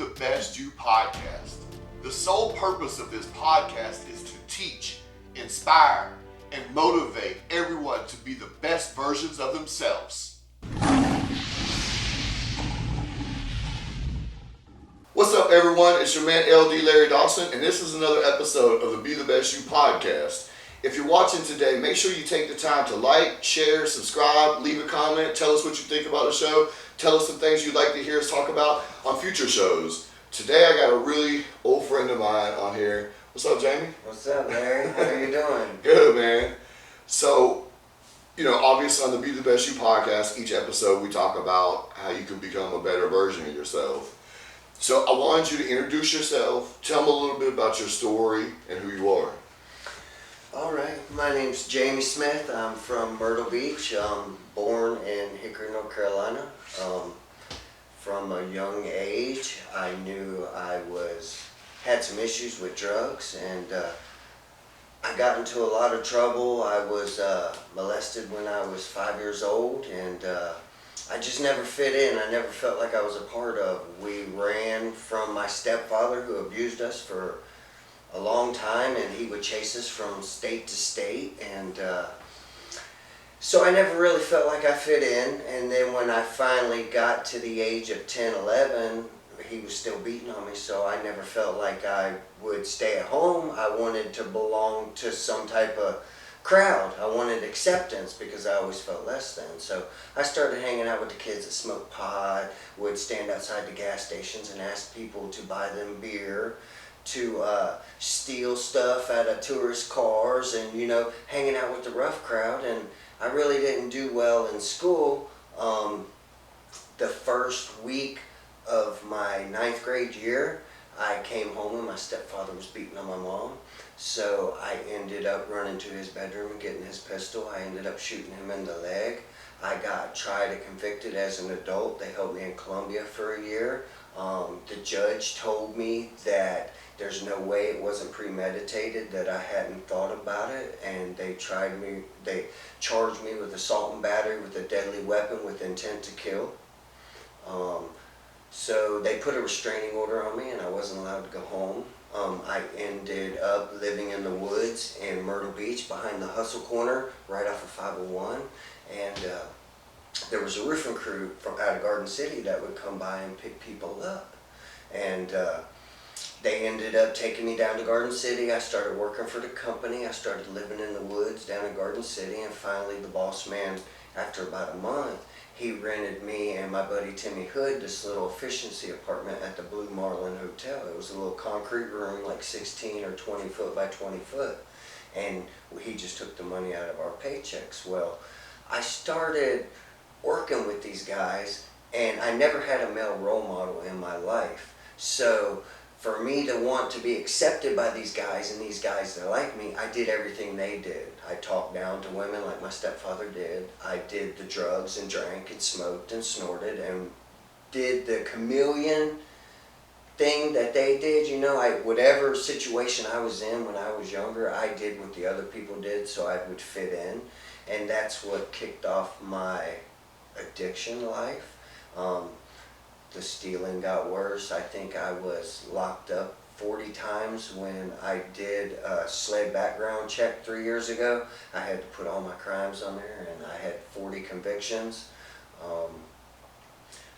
the Best You Podcast. The sole purpose of this podcast is to teach, inspire, and motivate everyone to be the best versions of themselves. What's up, everyone? It's your man LD Larry Dawson, and this is another episode of the Be the Best You Podcast. If you're watching today, make sure you take the time to like, share, subscribe, leave a comment, tell us what you think about the show, tell us some things you'd like to hear us talk about on future shows. Today I got a really old friend of mine on here. What's up, Jamie? What's up, Larry? How are you doing? Good, man. So, obviously on the Be the Best You Podcast, each episode we talk about how you can become a better version of yourself. So I wanted you to introduce yourself, tell them a little bit about your story and who you are. All right, my name's Jamie Smith. I'm from Myrtle Beach. I'm born in Hickory, North Carolina. From a young age, I knew I had some issues with drugs, and I got into a lot of trouble. I was molested when I was 5 years old, and I just never fit in. I never felt like I was a part of. We ran from my stepfather, who abused us for a long time, and he would chase us from state to state, and so I never really felt like I fit in. And then when I finally got to the age of 10, 11, he was still beating on me, so I never felt like I would stay at home. I wanted to belong to some type of crowd. I wanted acceptance because I always felt less than. So I started hanging out with the kids that smoked pot, would stand outside the gas stations and ask people to buy them beer, to steal stuff out of tourist cars, and hanging out with the rough crowd. And I really didn't do well in school. The first week of my 9th grade year, I came home and my stepfather was beating on my mom. So I ended up running to his bedroom and getting his pistol. I ended up shooting him in the leg. I got tried and convicted as an adult. They held me in Columbia for a year. The judge told me that there's no way it wasn't premeditated, that I hadn't thought about it, and they charged me with assault and battery with a deadly weapon with intent to kill. So they put a restraining order on me, and I wasn't allowed to go home. I ended up living in the woods in Myrtle Beach behind the Hustle Corner right off of 501, and there was a roofing crew from out of Garden City that would come by and pick people up, and they ended up taking me down to Garden City. I started working for the company. I started living in the woods down in Garden City, and finally the boss man, after about a month, he rented me and my buddy Timmy Hood this little efficiency apartment at the Blue Marlin Hotel. It was a little concrete room, like 16 or 20 foot by 20 foot, and he just took the money out of our paychecks. Well, I started working with these guys, and I never had a male role model in my life. So for me to want to be accepted by these guys and these guys that like me, I did everything they did. I talked down to women like my stepfather did. I did the drugs and drank and smoked and snorted and did the chameleon thing that they did. Whatever situation I was in when I was younger, I did what the other people did so I would fit in. And that's what kicked off my addiction life. The stealing got worse. I think I was locked up 40 times when I did a SLED background check 3 years ago. I had to put all my crimes on there, and I had 40 convictions.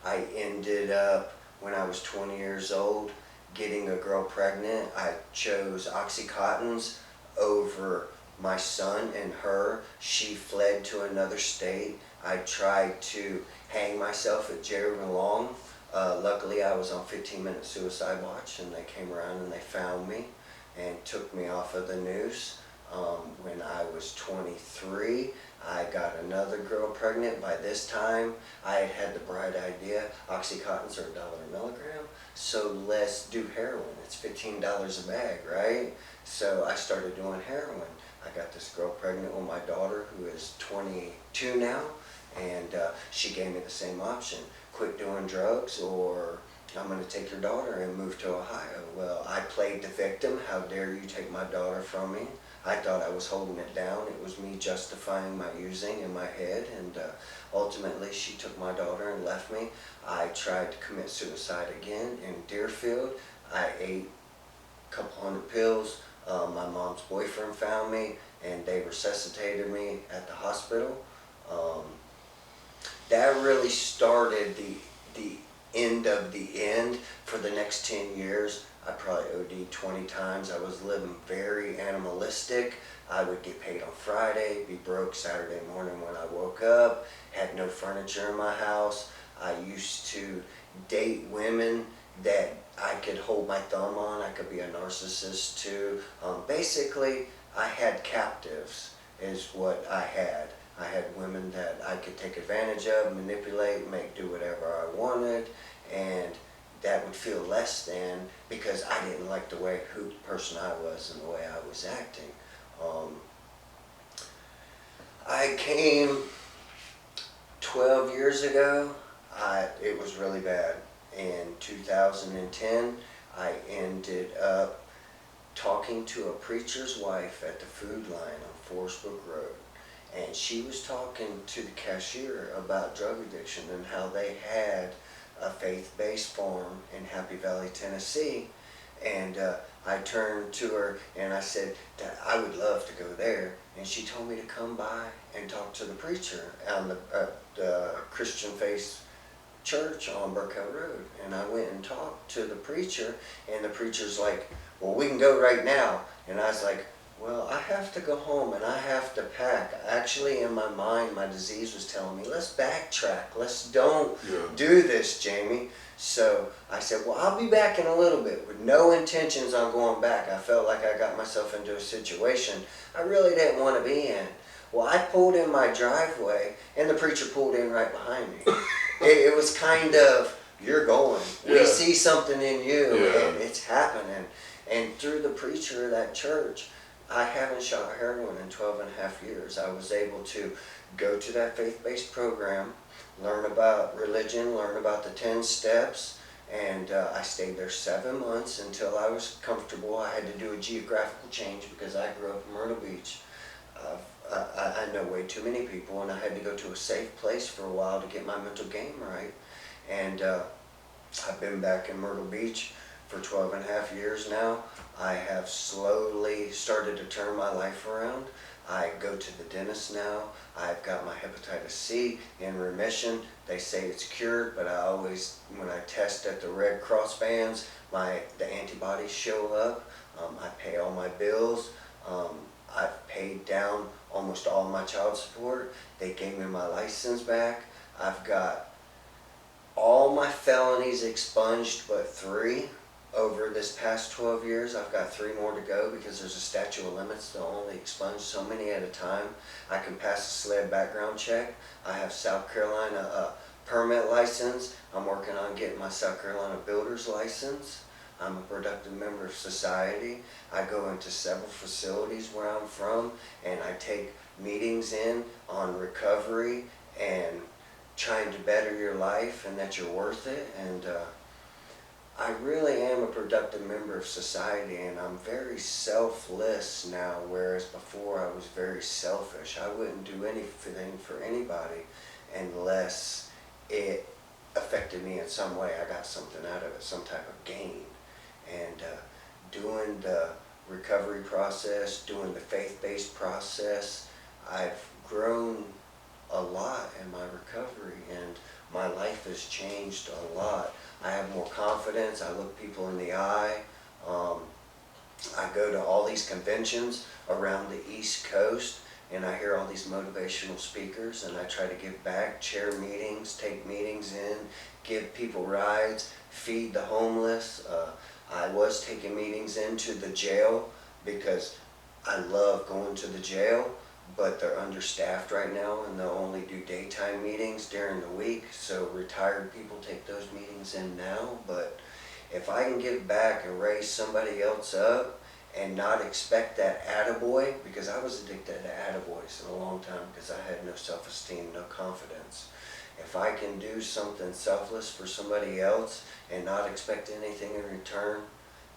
I ended up, when I was 20 years old, getting a girl pregnant. I chose Oxycontins over my son and her. She fled to another state. I tried to hang myself at Jerry Long. Luckily, I was on 15-minute suicide watch, and they came around and they found me and took me off of the noose. When I was 23, I got another girl pregnant. By this time, I had the bright idea, Oxycontins are $1 a milligram, so let's do heroin. It's $15 a bag, right? So I started doing heroin. I got this girl pregnant with my daughter, who is 22 now, and she gave me the same option. Quit doing drugs, or I'm going to take your daughter and move to Ohio. Well, I played the victim. How dare you take my daughter from me? I thought I was holding it down. It was me justifying my using in my head, and ultimately she took my daughter and left me. I tried to commit suicide again in Deerfield. I ate a couple hundred pills. My mom's boyfriend found me, and they resuscitated me at the hospital. That really started the end of the end. For the next 10 years, I probably OD'd 20 times. I was living very animalistic. I would get paid on Friday, be broke Saturday morning when I woke up, had no furniture in my house. I used to date women that I could hold my thumb on. I could be a narcissist too. Basically, I had captives is what I had. I had women that I could take advantage of, manipulate, make do whatever I wanted, and that would feel less than because I didn't like the person I was and the way I was acting. I came 12 years ago. It was really bad. In 2010, I ended up talking to a preacher's wife at the food line on Forestbrook Road. And she was talking to the cashier about drug addiction and how they had a faith-based farm in Happy Valley, Tennessee. And I turned to her and I said that I would love to go there. And she told me to come by and talk to the preacher on the Christian Faith Church on Burkett Road. And I went and talked to the preacher, and the preacher's like, well, we can go right now. And I was like, well, I have to go home and I have to pack. Actually, in my mind, my disease was telling me, let's backtrack. Let's don't do this, Jamie. So I said, well, I'll be back in a little bit with no intentions on going back. I felt like I got myself into a situation I really didn't want to be in. Well, I pulled in my driveway and the preacher pulled in right behind me. It was kind of, you're going. We see something in you and it's happening. And through the preacher of that church, I haven't shot heroin in 12 and a half years. I was able to go to that faith-based program, learn about religion, learn about the 10 steps, and I stayed there 7 months until I was comfortable. I had to do a geographical change because I grew up in Myrtle Beach. I know way too many people, and I had to go to a safe place for a while to get my mental game right. And I've been back in Myrtle Beach for 12 and a half years now. I have slowly started to turn my life around. I go to the dentist now. I've got my hepatitis C in remission. They say it's cured, but I always, when I test at the Red Cross vans, the antibodies show up. I pay all my bills. I've paid down almost all my child support. They gave me my license back. I've got all my felonies expunged but 3. Over this past 12 years, I've got 3 more to go because there's a statute of limits to only expunge so many at a time. I can pass a SLED background check. I have South Carolina permit license. I'm working on getting my South Carolina builder's license. I'm a productive member of society. I go into several facilities where I'm from, and I take meetings in on recovery and trying to better your life and that you're worth it. And I really am a productive member of society, and I'm very selfless now, whereas before I was very selfish. I wouldn't do anything for anybody unless it affected me in some way. I got something out of it, some type of gain. And doing the recovery process, doing the faith-based process, I've grown a lot in my recovery, and my life has changed a lot. I have more confidence. I look people in the eye. I go to all these conventions around the East Coast, and I hear all these motivational speakers, and I try to give back, chair meetings, take meetings in, give people rides, feed the homeless. I was taking meetings into the jail because I love going to the jail, but they're understaffed right now and they'll only do daytime meetings during the week, so retired people take those meetings in now. But if I can give back and raise somebody else up and not expect that attaboy, because I was addicted to attaboys in a long time because I had no self-esteem, no confidence. If I can do something selfless for somebody else and not expect anything in return,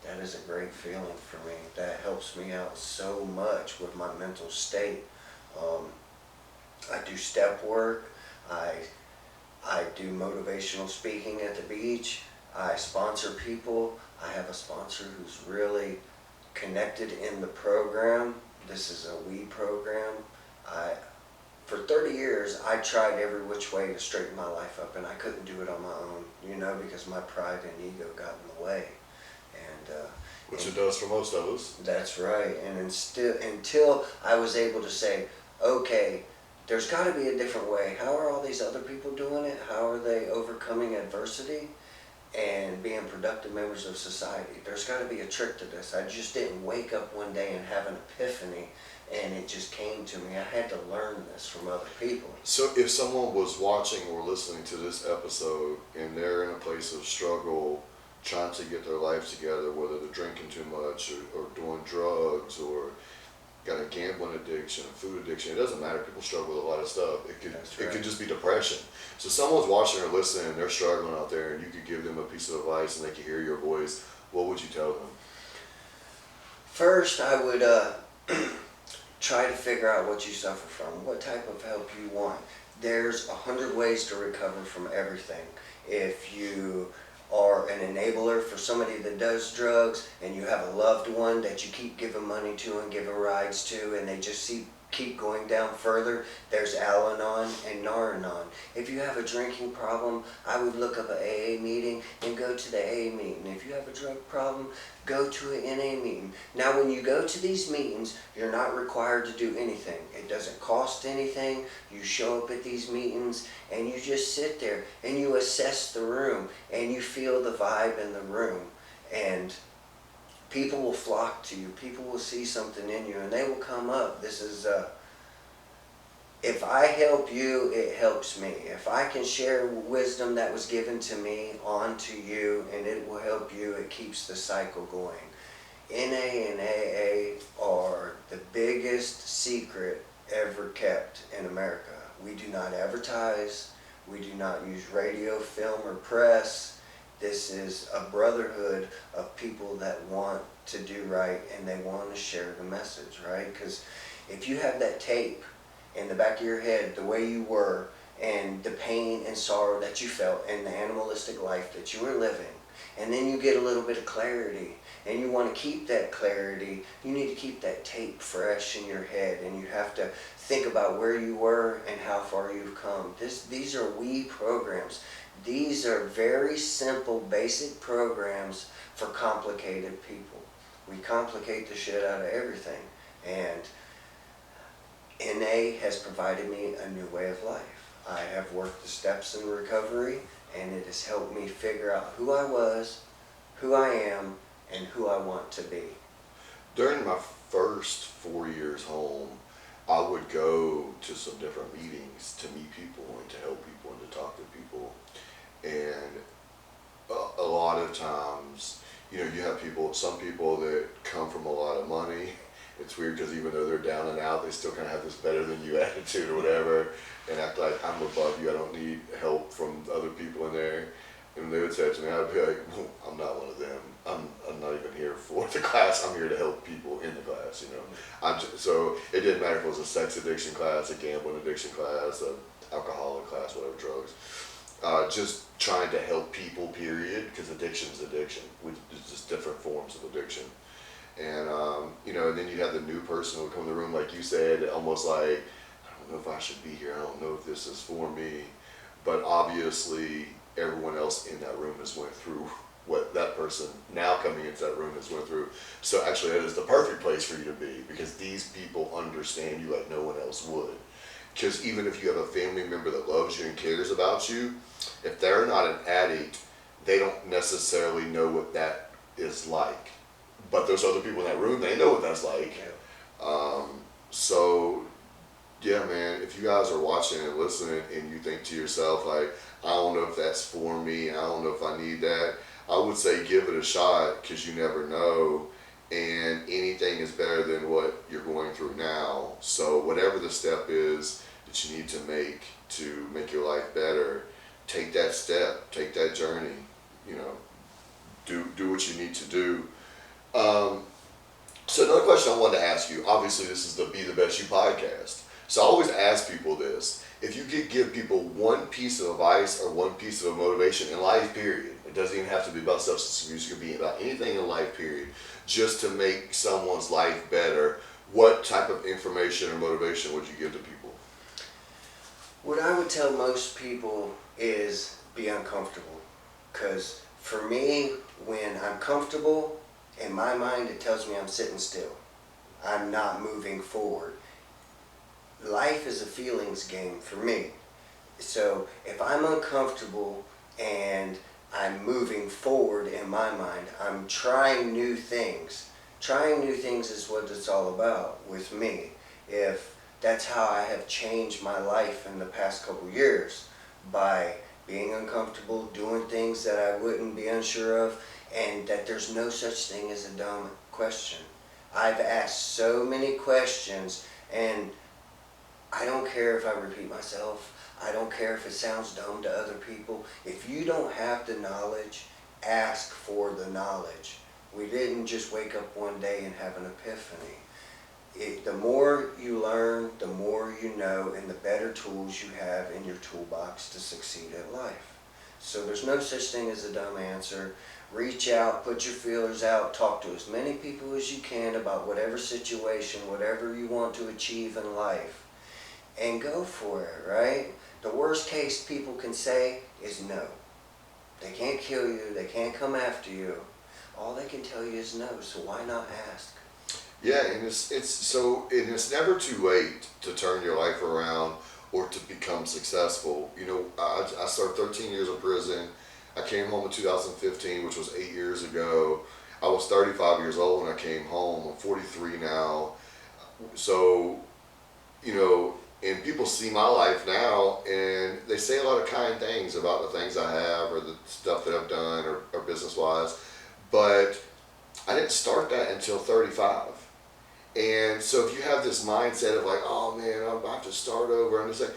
that is a great feeling for me. That helps me out so much with my mental state. I do step work. I do motivational speaking at the beach. I sponsor people. I have a sponsor who's really connected in the program. This is a WE program. For 30 years, I tried every which way to straighten my life up, and I couldn't do it on my own, because my pride and ego got in the way. Which it does for most of us. That's right. And until I was able to say, okay, there's got to be a different way. How are all these other people doing it? How are they overcoming adversity and being productive members of society? There's got to be a trick to this. I just didn't wake up one day and have an epiphany and it just came to me. I had to learn this from other people. So if someone was watching or listening to this episode and they're in a place of struggle, trying to get their life together, whether they're drinking too much or doing drugs or got a gambling addiction, a food addiction, it doesn't matter. People struggle with a lot of stuff. It could just be depression. So someone's watching or listening and they're struggling out there and you could give them a piece of advice and they could hear your voice. What would you tell them? First, I would try to figure out what you suffer from, what type of help you want. There's 100 ways to recover from everything. If you are an enabler for somebody that does drugs and you have a loved one that you keep giving money to and giving rides to and they just keep going down further, there's Al-Anon and Nar-Anon. If you have a drinking problem, I would look up an AA meeting and go to the AA meeting. If you have a drug problem, go to an NA meeting. Now when you go to these meetings, you're not required to do anything. It doesn't cost anything. You show up at these meetings and you just sit there and you assess the room and you feel the vibe in the room. And people will flock to you. People will see something in you and they will come up. This is, if I help you, it helps me. If I can share wisdom that was given to me onto you and it will help you, it keeps the cycle going. NA and AA are the biggest secret ever kept in America. We do not advertise. We do not use radio, film, or press. This is a brotherhood of people that want to do right and they want to share the message, right? Because if you have that tape in the back of your head, the way you were, and the pain and sorrow that you felt, and the animalistic life that you were living, and then you get a little bit of clarity, and you want to keep that clarity, you need to keep that tape fresh in your head, and you have to think about where you were and how far you've come. These are WE programs. These are very simple, basic programs for complicated people. We complicate the shit out of everything. And NA has provided me a new way of life. I have worked the steps in recovery, and it has helped me figure out who I was, who I am, and who I want to be. During my first 4 years home, I would go to some different meetings to meet people and to help people and to talk to people. And a lot of times, you have some people that come from a lot of money. It's weird because even though they're down and out, they still kind of have this better than you attitude or whatever and act like I'm above you, I don't need help from other people in there. And they would say to me, I'd be like, well, I'm not one of them. I'm not even here for the class. I'm here to help people in the class, So it didn't matter if it was a sex addiction class, a gambling addiction class, an alcoholic class, whatever, drugs. Just trying to help people, period, because addiction's addiction. It's just different forms of addiction. And, and then you have the new person who would come in the room, like you said, almost like, I don't know if I should be here. I don't know if this is for me. But obviously, everyone else in that room has went through what that person now coming into that room has went through. So actually, that is the perfect place for you to be because these people understand you like no one else would. Because even if you have a family member that loves you and cares about you, if they're not an addict, they don't necessarily know what that is like. But those other people in that room, they know what that's like. So, yeah, man, if you guys are watching and listening and you think to yourself, like, I don't know if that's for me, I don't know if I need that, I would say give it a shot because you never know. And anything is better than what you're going through now. So whatever the step is that you need to make your life better, take that step, take that journey, do what you need to do. So another question I wanted to ask you, obviously this is the Be the Best You podcast. So I always ask people this. If you could give people one piece of advice or one piece of motivation in life, period, it doesn't even have to be about substance abuse, it could be about anything in life, period, just to make someone's life better, what type of information or motivation would you give to people? What I would tell most people is be uncomfortable. Because for me, when I'm comfortable, in my mind it tells me I'm sitting still. I'm not moving forward. Life is a feelings game for me. So if I'm uncomfortable and I'm moving forward in my mind, I'm trying new things. Trying new things is what it's all about with me. If that's how I have changed my life in the past couple years, by being uncomfortable, doing things that I wouldn't be unsure of, and that there's no such thing as a dumb question. I've asked so many questions, and I don't care if I repeat myself. I don't care if it sounds dumb to other people. If you don't have the knowledge, ask for the knowledge. We didn't just wake up one day and have an epiphany. The more you learn, the more you know, and the better tools you have in your toolbox to succeed at life. So there's no such thing as a dumb answer. Reach out, put your feelers out, talk to as many people as you can about whatever situation, whatever you want to achieve in life, and go for it, right? The worst case people can say is no. They can't kill you, they can't come after you. All they can tell you is no, so why not ask? Yeah, and it's never too late to turn your life around or to become successful. You know, I served 13 years in prison. I came home in 2015, which was 8 years ago. I was 35 years old when I came home. I'm 43 now. So, you know, and people see my life now and they say a lot of kind things about the things I have or the stuff that I've done or business-wise. But I didn't start that until 35. And so if you have this mindset of like, oh man, I'm about to start over, I'm just like,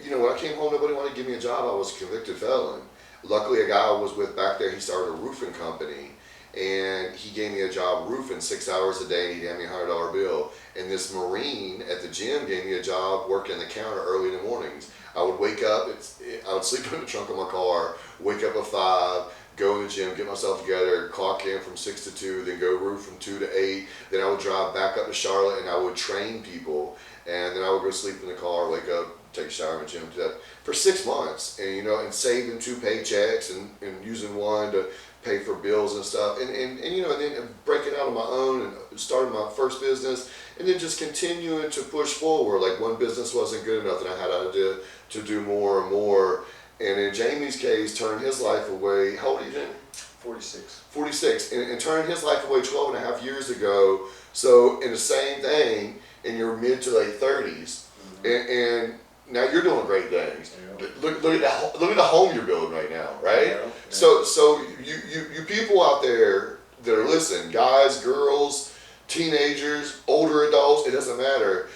you know, when I came home, nobody wanted to give me a job. I was a convicted felon. Luckily, a guy I was with back there, he started a roofing company, and he gave me a job roofing 6 hours a day, and he gave me a $100 bill. And this Marine at the gym gave me a job working the counter early in the mornings. I would wake up, I would sleep in the trunk of my car, wake up at 5, go in the gym, get myself together, clock in from 6 to 2, then go roof from 2 to 8. Then I would drive back up to Charlotte and I would train people. And then I would go sleep in the car, wake up, take a shower in the gym, do that for 6 months. And, you know, and saving 2 paychecks and using one to pay for bills and stuff. And you know, and then breaking out on my own and starting my first business. And then just continuing to push forward. Like one business wasn't good enough and I had to do more and more. And in Jamie's case, turned his life away. How old are you, Jamie? 46. 46. And turned his life away 12 and a half years ago. So in the same thing, in your mid to late 30s. Mm-hmm. And now you're doing great things. Yeah. Look at the home you're building right now, right? Yeah. Yeah. So you people out there that are listening, guys, girls, teenagers, older adults, it doesn't matter.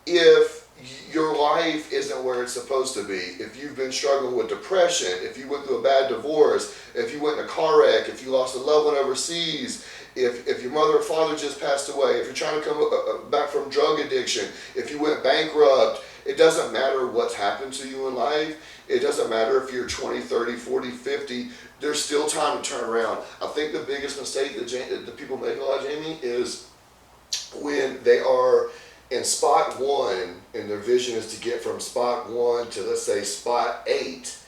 If your life isn't where it's supposed to be, if you've been struggling with depression, if you went through a bad divorce, if you went in a car wreck, if you lost a loved one overseas, if your mother or father just passed away, if you're trying to come back from drug addiction, if you went bankrupt, it doesn't matter what's happened to you in life. It doesn't matter if you're 20, 30, 40, 50. There's still time to turn around. I think the biggest mistake that people make a lot, Jamie, is when they are in spot 1 and their vision is to get from spot 1 to, let's say, spot 8.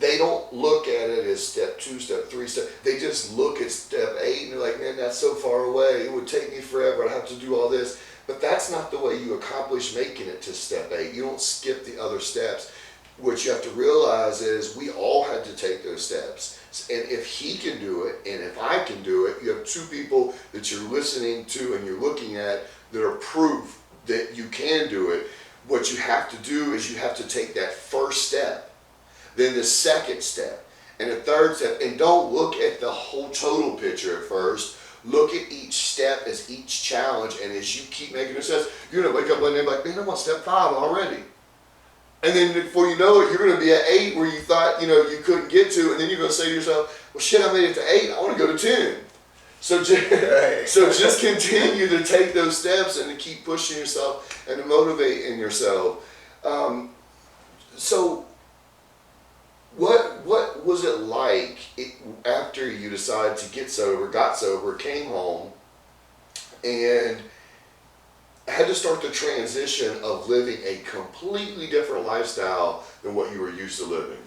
They don't look at it as step 2, step 3, they just look at step 8 and they're like, man, that's so far away. It would take me forever. I'd have to do all this. But that's not the way you accomplish making it to step 8. You don't skip the other steps. What you have to realize is we all had to take those steps. And if he can do it, and if I can do it, you have 2 people that you're listening to and you're looking at that are proof that you can do it. What you have to do is you have to take that first step, then the second step, and the third step. And don't look at the whole total picture at first. Look at each step as each challenge, and as you keep making it steps, you're going to wake up one day and be like, man, I'm on step 5 already. And then before you know it, you're going to be at 8 where you thought, you know, you couldn't get to, and then you're going to say to yourself, well, shit, I made it to 8. I want to go to 10. So just continue to take those steps and to keep pushing yourself and to motivate in yourself. So what was it like after you decided to got sober, came home, and had to start the transition of living a completely different lifestyle than what you were used to living?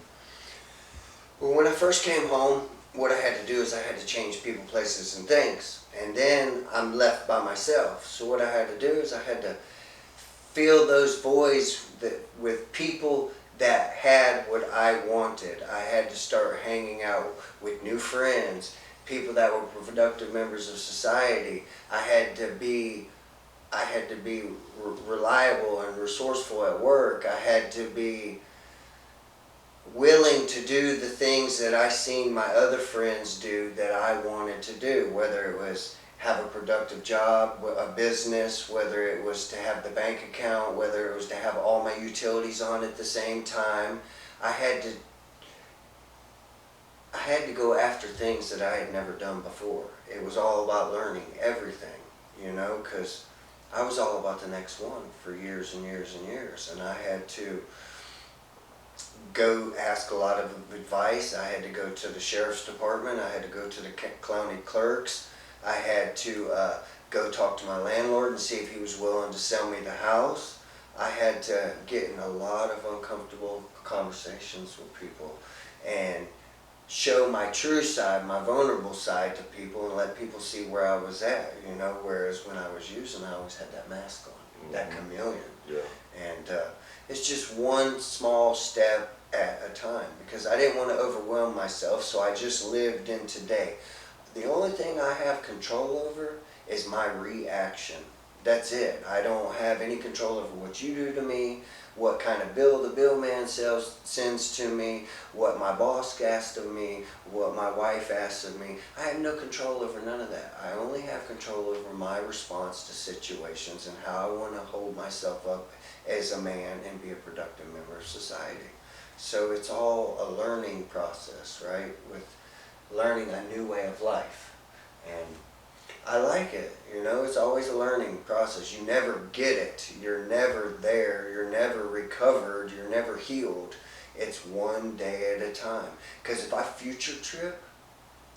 Well, when I first came home, what I had to do is I had to change people, places, and things. And then I'm left by myself. So what I had to do is I had to fill those voids with people that had what I wanted. I had to start hanging out with new friends, people that were productive members of society. I had to be reliable and resourceful at work. I had to be willing to do the things that I seen my other friends do that I wanted to do, whether it was have a productive job, a business, whether it was to have the bank account, whether it was to have all my utilities on at the same time. I had to go after things that I had never done before. It was all about learning everything, because I was all about the next one for years and years and years, and I had to go ask a lot of advice. I had to go to the sheriff's department. I had to go to the county clerks. I had to go talk to my landlord and see if he was willing to sell me the house. I had to get in a lot of uncomfortable conversations with people and show my true side, my vulnerable side to people, and let people see where I was at, whereas when I was using, I always had that mask on, that chameleon. Yeah. And it's just one small step at a time, because I didn't want to overwhelm myself, so I just lived in today. The only thing I have control over is my reaction. That's it. I don't have any control over what you do to me, what kind of bill the bill man sends to me, what my boss asks of me, what my wife asks of me. I have no control over none of that. I only have control over my response to situations and how I want to hold myself up as a man and be a productive member of society. So it's all a learning process, right? With learning a new way of life. And I like it, it's always a learning process. You never get it. You're never there. You're never recovered. You're never healed. It's one day at a time. Because if I future trip,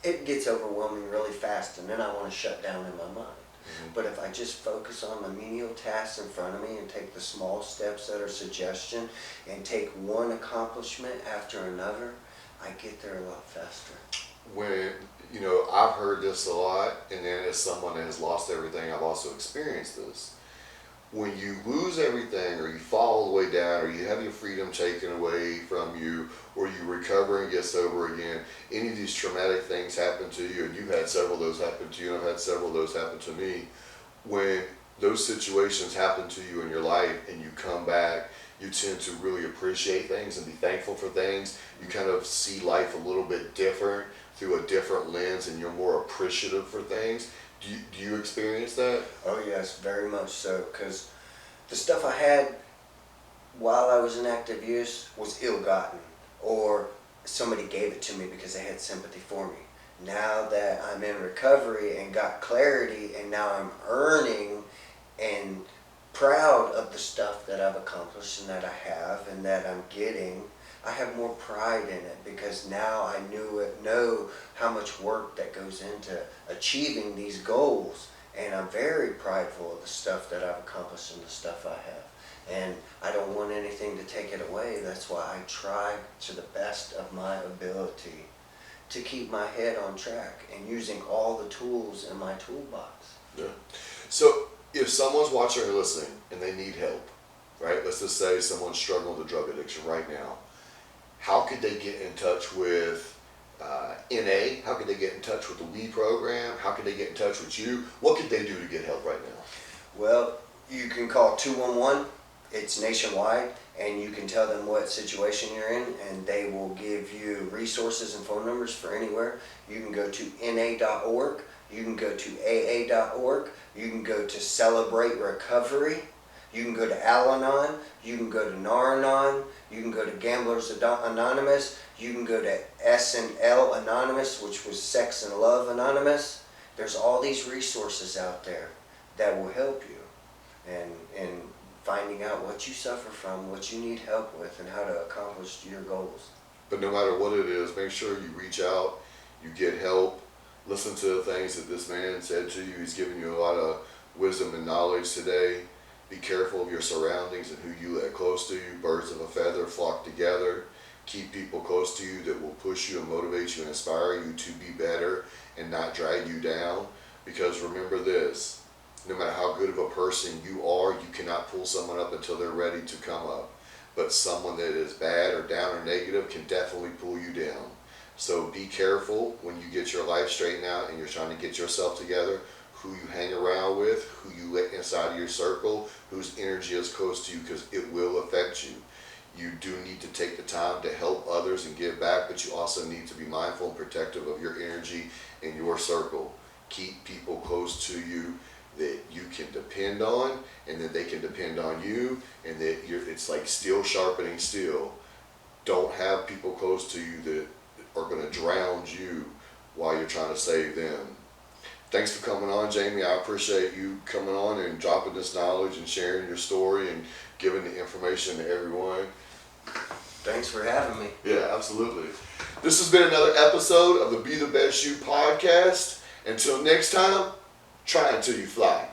it gets overwhelming really fast, and then I want to shut down in my mind. Mm-hmm. But if I just focus on the menial tasks in front of me and take the small steps that are suggestion and take one accomplishment after another, I get there a lot faster. When, I've heard this a lot, and then as someone that has lost everything, I've also experienced this. When you lose everything, or you fall all the way down, or you have your freedom taken away from you, or you recover and get sober again, any of these traumatic things happen to you, and you've had several of those happen to you, and I've had several of those happen to me. When those situations happen to you in your life and you come back, you tend to really appreciate things and be thankful for things. You kind of see life a little bit different, through a different lens, and you're more appreciative for things. Do you experience that? Oh yes, very much so, because the stuff I had while I was in active use was ill-gotten, or somebody gave it to me because they had sympathy for me. Now that I'm in recovery and got clarity, and now I'm earning and proud of the stuff that I've accomplished and that I have and that I'm getting, I have more pride in it, because now I know how much work that goes into achieving these goals, and I'm very prideful of the stuff that I've accomplished and the stuff I have, and I don't want anything to take it away. That's why I try to the best of my ability to keep my head on track and using all the tools in my toolbox. Yeah. So if someone's watching or listening and they need help, right? Let's just say someone's struggling with drug addiction right now. How could they get in touch with NA? How could they get in touch with the WE program? How could they get in touch with you? What could they do to get help right now? Well, you can call 211. It's nationwide, and you can tell them what situation you're in, and they will give you resources and phone numbers for anywhere. You can go to na.org. You can go to aa.org. You can go to Celebrate Recovery. You can go to Al-Anon. You can go to Nar-Anon. You can go to Gamblers Anonymous. You can go to S&L Anonymous, which was Sex and Love Anonymous. there's all these resources out there that will help you, and finding out what you suffer from, what you need help with, and how to accomplish your goals. But no matter what it is, make sure you reach out, you get help, listen to the things that this man said to you. He's given you a lot of wisdom and knowledge today. Be careful of your surroundings and who you let close to you. Birds of a feather flock together. Keep people close to you that will push you and motivate you and inspire you to be better and not drag you down. Because remember this, no matter how good of a person you are, you cannot pull someone up until they're ready to come up. But someone that is bad or down or negative can definitely pull you down. So be careful when you get your life straightened out and you're trying to get yourself together, who you hang around with, who you let inside of your circle, whose energy is close to you, because it will affect you. You do need to take the time to help others and give back, but you also need to be mindful and protective of your energy in your circle. Keep people close to you that you can depend on, and that they can depend on you, and that it's like steel sharpening steel. Don't have people close to you that are going to drown you while you're trying to save them. Thanks for coming on, Jamie. I appreciate you coming on and dropping this knowledge and sharing your story and giving the information to everyone. Thanks for having me. Yeah, absolutely. This has been another episode of the Be the Best You podcast. Until next time, try until you fly.